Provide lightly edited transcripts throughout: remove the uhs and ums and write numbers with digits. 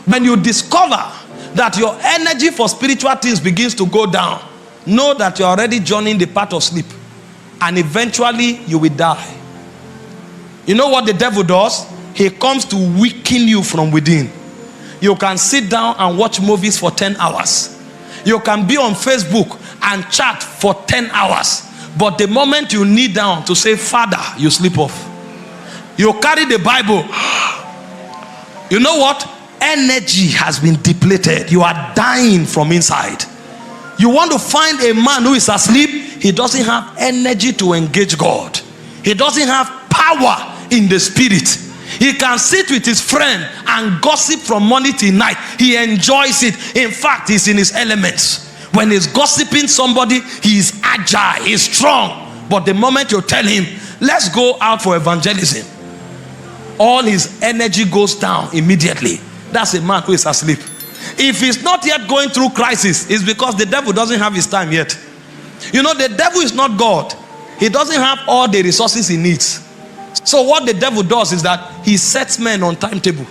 When you discover that your energy for spiritual things begins to go down, know that you're already joining the path of sleep, and eventually you will die. You know what the devil does? He comes to weaken you from within. You can sit down and watch movies for 10 hours. You can be on Facebook and chat for 10 hours. But the moment you kneel down to say, Father, you sleep off. You carry the Bible. You know what? Energy has been depleted. You are dying from inside. You want to find a man who is asleep. He doesn't have energy to engage God. He doesn't have power in the spirit. He can sit with his friend and gossip from morning till night. He enjoys it. In fact, he's in his elements. When he's gossiping somebody, he's agile, he's strong. But the moment you tell him, let's go out for evangelism, all his energy goes down immediately. That's a man who is asleep. If he's not yet going through crisis, it's because the devil doesn't have his time yet. You know, the devil is not God. He doesn't have all the resources he needs. So what the devil does is that he sets men on timetable.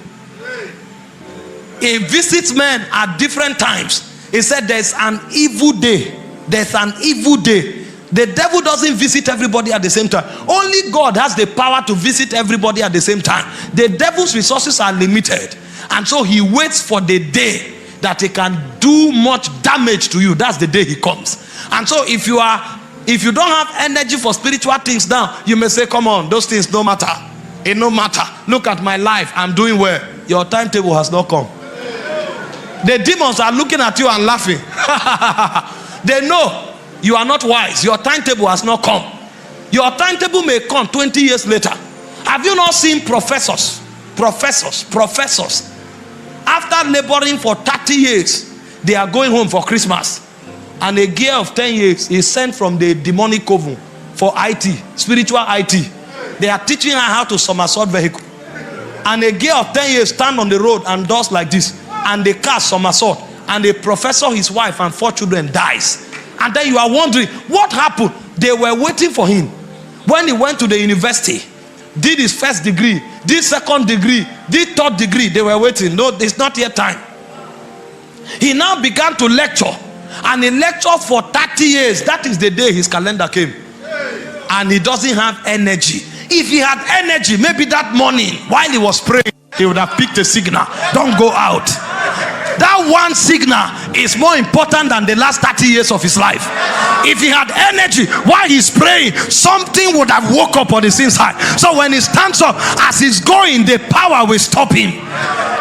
He visits men at different times. He said there's an evil day. There's an evil day. The devil doesn't visit everybody at the same time. Only God has the power to visit everybody at the same time. The devil's resources are limited. And so he waits for the day that he can do much damage to you. That's the day he comes. And so if you don't have energy for spiritual things now, you may say, come on, those things don't matter. It no matter. Look at my life. I'm doing well. Your timetable has not come. The demons are looking at you and laughing. They know you are not wise. Your timetable has not come. Your timetable may come 20 years later. Have you not seen professors? After laboring for 30 years, they are going home for Christmas. And a girl of 10 years is sent from the demonic coven for IT, spiritual IT. They are teaching her how to somersault vehicle. And a girl of 10 years stand on the road and does like this. And they cast somersault. And the professor, his wife, and 4 children dies. And then you are wondering, what happened? They were waiting for him. When he went to the university, did his first degree, did second degree, did third degree, they were waiting. No, it's not yet time. He now began to lecture. And he lectured for 30 years. That is the day his calendar came. And he doesn't have energy. If he had energy, maybe that morning while he was praying, he would have picked a signal. Don't go out. That one signal is more important than the last 30 years of his life. If he had energy while he's praying, something would have woke up on his inside. So when he stands up, as he's going, the power will stop him.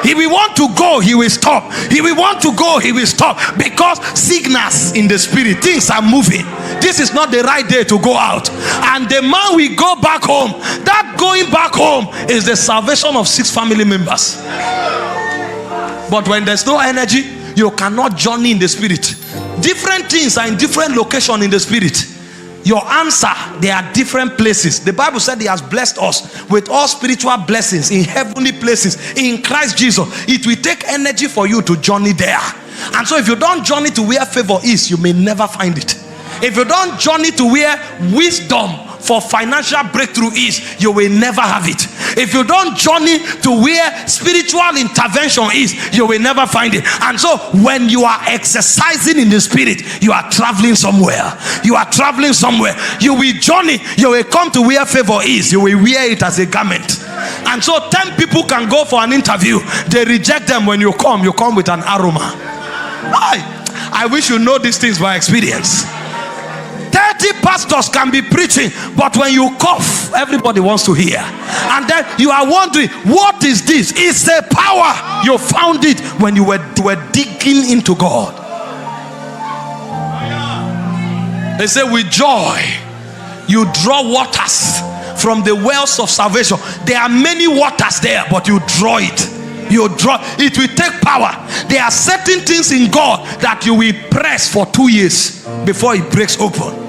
If he want to go, he will stop. If he want to go, he will stop. Because signals in the spirit, things are moving. This is not the right day to go out. And the man will go back home. That going back home is the salvation of 6 family members. But when there's no energy, you cannot journey in the spirit. Different things are in different locations in the spirit. Your answer, they are different places. The Bible said he has blessed us with all spiritual blessings in heavenly places in Christ Jesus. It will take energy for you to journey there. And so if you don't journey to where favor is, you may never find it. If you don't journey to where wisdom for financial breakthrough is, you will never have it. If you don't journey to where spiritual intervention is, you will never find it. And so when you are exercising in the spirit, you are traveling somewhere. You are traveling somewhere. You will journey. You will come to where favor is. You will wear it as a garment. And so 10 people can go for an interview. They reject them. When you come with an aroma. I wish you know these things by experience. 30 pastors can be preaching, but when you cough, everybody wants to hear. And then you are wondering, what is this? It's a power. You found it when you were digging into God. They say, with joy you draw waters from the wells of salvation. There are many waters there, but you draw it. You draw it. Will take power. There are certain things in God that you will press for 2 years before it breaks open.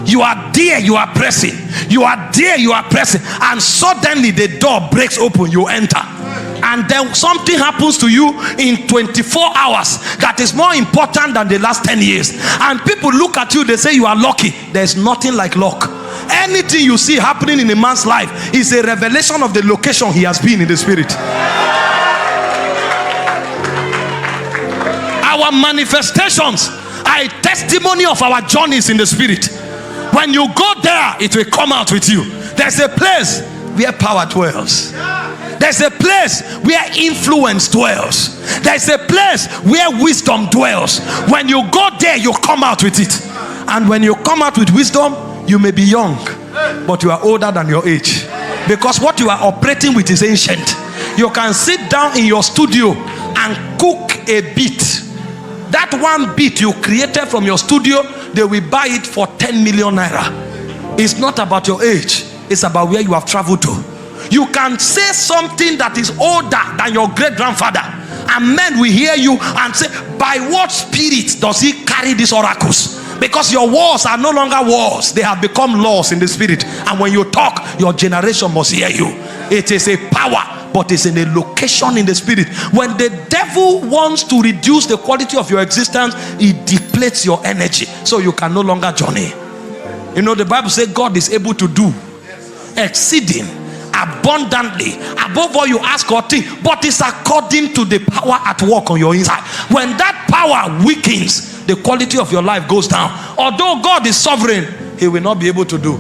You are there, you are pressing. You are there, you are pressing. And suddenly the door breaks open, you enter. And then something happens to you in 24 hours that is more important than the last 10 years. And people look at you, they say you are lucky. There's nothing like luck. Anything you see happening in a man's life is a revelation of the location he has been in the spirit. Our manifestations are a testimony of our journeys in the spirit. When you go there, it will come out with you. There's a place where power dwells. There's a place where influence dwells. There's a place where wisdom dwells. When you go there, you come out with it. And when you come out with wisdom, you may be young, but you are older than your age. Because what you are operating with is ancient. You can sit down in your studio and cook a beat. That one beat you created from your studio, they will buy it for 10 million naira. It's not about your age. It's about where you have traveled to. You can say something that is older than your great-grandfather, and men will hear you and say, by what spirit does he carry these oracles? Because your words are no longer words. They have become laws in the spirit. And when you talk, your generation must hear you. It is a power, but it's in a location in the spirit. When the devil wants to reduce the quality of your existence, he depletes your energy, so you can no longer journey. You know, the Bible says God is able to do exceeding abundantly above all you ask or think, but it's according to the power at work on your inside. When that power weakens, the quality of your life goes down. Although God is sovereign, he will not be able to do.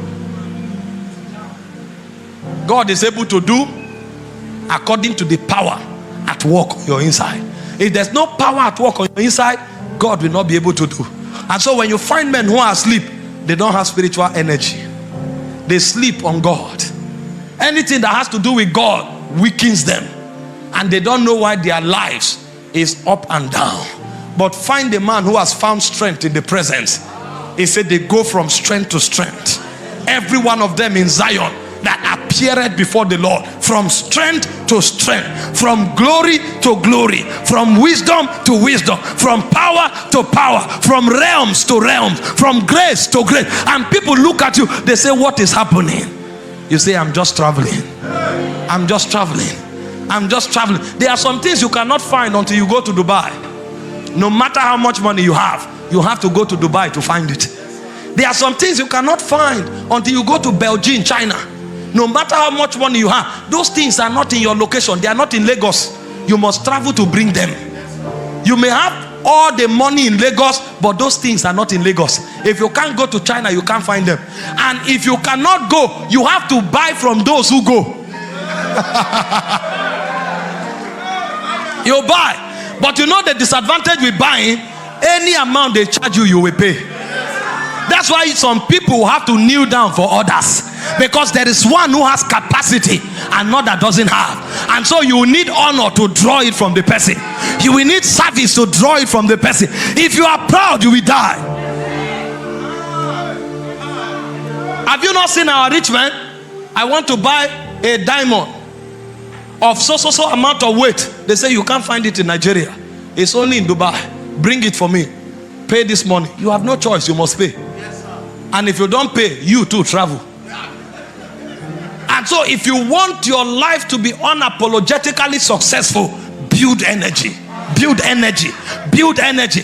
God is able to do according to the power at work on your inside. If there's no power at work on your inside, God will not be able to do. And so when you find men who are asleep, they don't have spiritual energy. They sleep on God. Anything that has to do with God weakens them, and they don't know why their lives is up and down. But find a man who has found strength in the presence. He said they go from strength to strength. Every one of them in Zion that appeared before the Lord, from strength to strength, from glory to glory, from wisdom to wisdom, from power to power, from realms to realms, from grace to grace. And people look at you, they say, what is happening? You say, I'm just traveling. I'm just traveling. I'm just traveling. There are some things you cannot find until you go to Dubai. No matter how much money you have to go to Dubai to find it. There are some things you cannot find until you go to Beijing, China. No matter how much money you have, those things are not in your location. They are not in Lagos. You must travel to bring them. You may have all the money in Lagos, but those things are not in Lagos. If you can't go to China, you can't find them. And if you cannot go, you have to buy from those who go. You buy. But you know the disadvantage with buying, any amount they charge you, you will pay. That's why some people have to kneel down for others, because there is one who has capacity and another doesn't have. And so you need honor to draw it from the person. You will need service to draw it from the person. If you are proud, you will die. Have you not seen our rich man? I want to buy a diamond of so amount of weight. They say you can't find it in Nigeria. It's only in Dubai. Bring it for me. Pay this money. You have no choice. You must pay. And if you don't pay, you too travel. And so if you want your life to be unapologetically successful, build energy. Build energy. Build energy.